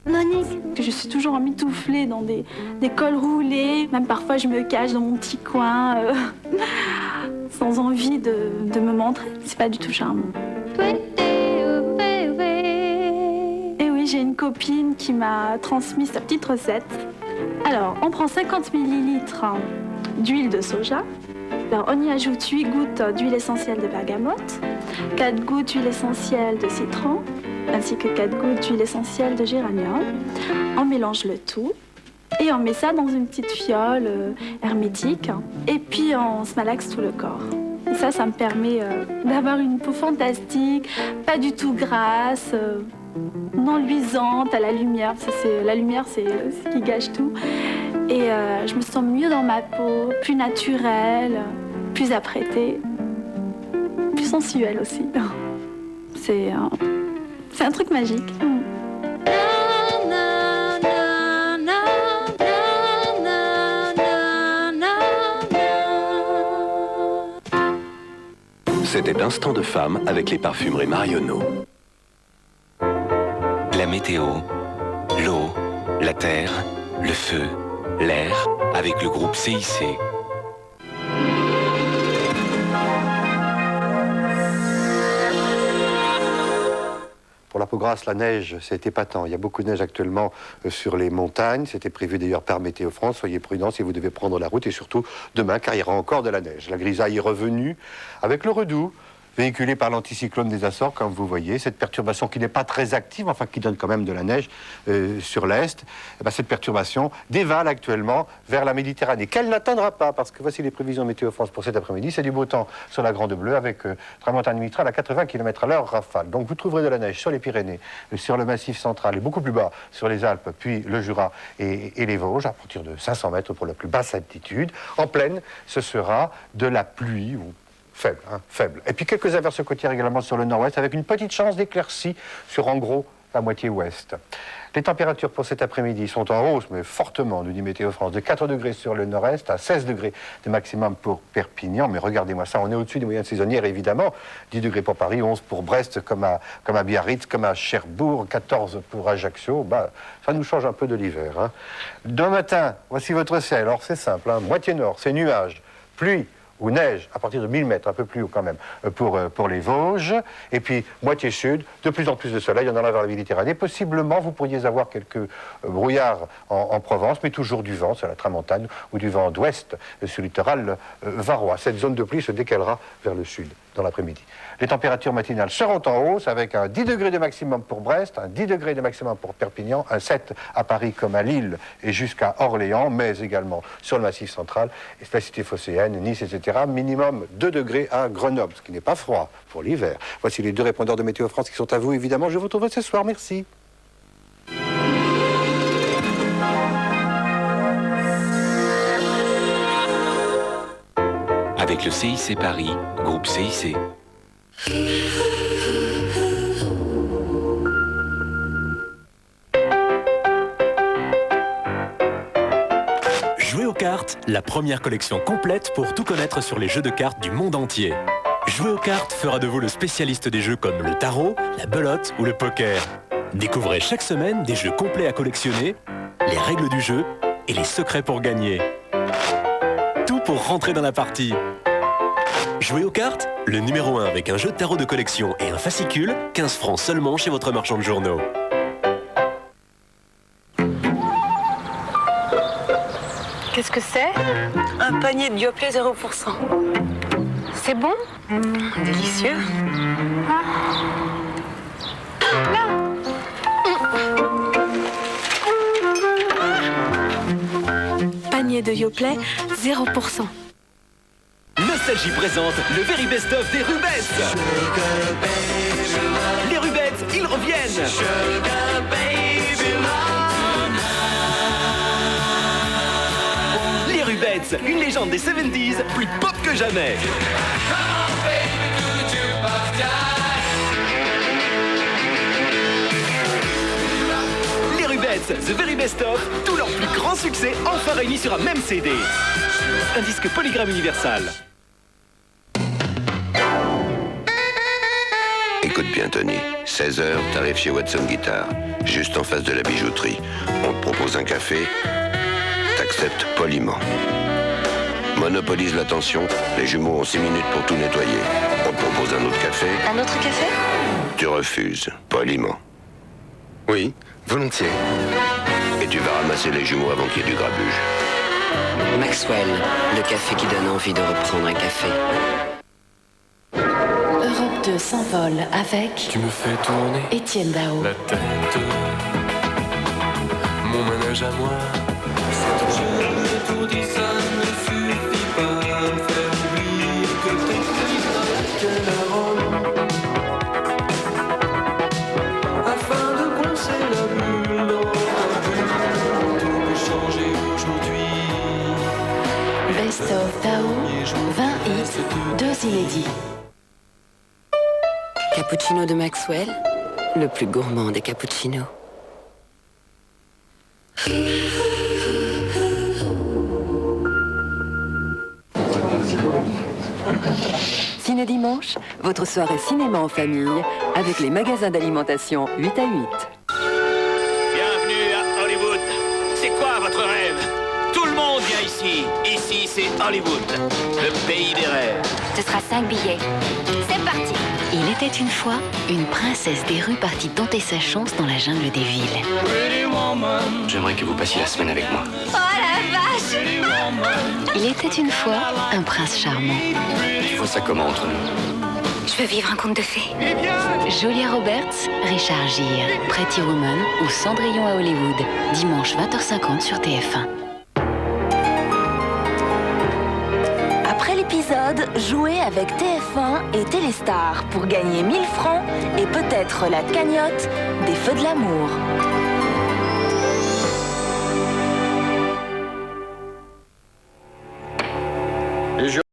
Monique. Je suis toujours emmitouflée dans des cols roulés. Même parfois, je me cache dans mon petit coin sans envie de me montrer. C'est pas du tout charmant. Et oui, j'ai une copine qui m'a transmis sa petite recette. Alors, on prend 50 ml d'huile de soja. Alors, on y ajoute 8 gouttes d'huile essentielle de bergamote, 4 gouttes d'huile essentielle de citron, ainsi que 4 gouttes d'huile essentielle de géranium. On mélange le tout et on met ça dans une petite fiole hermétique. Et puis, on se malaxe tout le corps. Et ça me permet d'avoir une peau fantastique, pas du tout grasse, non luisante à la lumière. La lumière, c'est ce qui gâche tout. Et je me sens mieux dans ma peau, plus naturelle, plus apprêtée, plus sensuelle aussi. C'est un truc magique. C'était Instant de femme avec les parfumeries Marionneau. La météo, l'eau, la terre, le feu, l'air, avec le groupe CIC. Pour la peau grasse, la neige, c'est épatant. Il y a beaucoup de neige actuellement sur les montagnes. C'était prévu d'ailleurs par Météo France. Soyez prudents si vous devez prendre la route et surtout demain, car il y aura encore de la neige. La grisaille est revenue avec le redoux, véhiculé par l'anticyclone des Açores, comme vous voyez. Cette perturbation qui n'est pas très active, enfin qui donne quand même de la neige sur l'Est, cette perturbation dévale actuellement vers la Méditerranée, qu'elle n'atteindra pas, parce que voici les prévisions Météo France pour cet après-midi. C'est du beau temps sur la Grande Bleue, avec tramontane limitral à 80 km/h rafale. Donc vous trouverez de la neige sur les Pyrénées, sur le Massif central, et beaucoup plus bas sur les Alpes, puis le Jura et les Vosges, à partir de 500 mètres pour la plus basse altitude. En plaine, ce sera de la pluie, faible, faible. Et puis quelques averses côtières également sur le nord-ouest, avec une petite chance d'éclaircie sur, en gros, la moitié ouest. Les températures pour cet après-midi sont en hausse, mais fortement, nous dit Météo France, de 4 degrés sur le nord-est à 16 degrés de maximum pour Perpignan. Mais regardez-moi ça, on est au-dessus des moyennes saisonnières, évidemment. 10 degrés pour Paris, 11 pour Brest, comme à Biarritz, comme à Cherbourg, 14 pour Ajaccio. Ça nous change un peu de l'hiver. Demain matin, voici votre ciel. Alors c'est simple, moitié nord, c'est nuages, pluie ou neige à partir de 1000 mètres, un peu plus haut quand même, pour les Vosges. Et puis, moitié sud, de plus en plus de soleil, on en a vers la Méditerranée. Possiblement, vous pourriez avoir quelques brouillards en Provence, mais toujours du vent sur la Tramontane ou du vent d'ouest sur le littoral varois. Cette zone de pluie se décalera vers le sud dans l'après-midi. Les températures matinales seront en hausse avec un 10 degrés de maximum pour Brest, un 10 degrés de maximum pour Perpignan, un 7 à Paris comme à Lille et jusqu'à Orléans, mais également sur le Massif central, la cité phocéenne, Nice, etc. Minimum 2 degrés à Grenoble, ce qui n'est pas froid pour l'hiver. Voici les deux répondeurs de Météo France qui sont à vous, évidemment. Je vous retrouverai ce soir. Merci. Avec le CIC Paris, groupe CIC. Jouer aux cartes, la première collection complète pour tout connaître sur les jeux de cartes du monde entier. Jouer aux cartes fera de vous le spécialiste des jeux comme le tarot, la belote ou le poker. Découvrez chaque semaine des jeux complets à collectionner, les règles du jeu et les secrets pour gagner. Tout pour rentrer dans la partie. Jouer aux cartes, le numéro 1 avec un jeu de tarot de collection et un fascicule, 15 francs seulement chez votre marchand de journaux. Qu'est-ce que c'est? Un panier de Yoplait 0%. C'est bon? Délicieux. Panier de Yoplait 0%. Nostalgie présente le Very Best of des Rubettes. Les Rubettes, ils reviennent. Les Rubettes, une légende des 70s, plus pop que jamais. Les Rubettes, The Very Best of, tous leurs plus grands succès enfin réunis sur un même CD. Un disque Polygram Universal. Écoute bien, Tony. 16h, t'arrives chez Watson Guitar, juste en face de la bijouterie. On te propose un café, t'acceptes poliment. Monopolise l'attention, les jumeaux ont 6 minutes pour tout nettoyer. On te propose un autre café, Un autre café? tu refuses, poliment. Oui, volontiers. Et tu vas ramasser les jumeaux avant qu'il y ait du grabuge. Maxwell, le café qui donne envie de reprendre un café. Europe 2 s'envole avec Tu me fais tourner Étienne Dao. la tête. Mon manège à moi. Je tout dit, ça ne suffit pas à me faire oublier que t'es quel rôle. Afin de coincer la bulle dans ta bulle, tout peut changer aujourd'hui. Best of Dao, 20 hits, 2 inédits. Cappuccino de Maxwell, le plus gourmand des cappuccinos. Ciné Dimanche, votre soirée cinéma en famille avec les magasins d'alimentation 8 à 8. Bienvenue à Hollywood. C'est quoi votre rêve? Tout le monde vient ici. Ici, c'est Hollywood, le pays des rêves. Ce sera 5 billets. C'est parti. Il était une fois une princesse des rues partie tenter sa chance dans la jungle des villes. J'aimerais que vous passiez la semaine avec moi. Oh la vache! Il était une fois un prince charmant. Tu vois ça comment entre nous? Je veux vivre un conte de fées. Julia Roberts, Richard Gere, Pretty Woman ou Cendrillon à Hollywood. Dimanche 20h50 sur TF1. Après l'épisode, jouez avec TF1 et Téléstar pour gagner 1000 francs et peut-être la cagnotte des Feux de l'amour.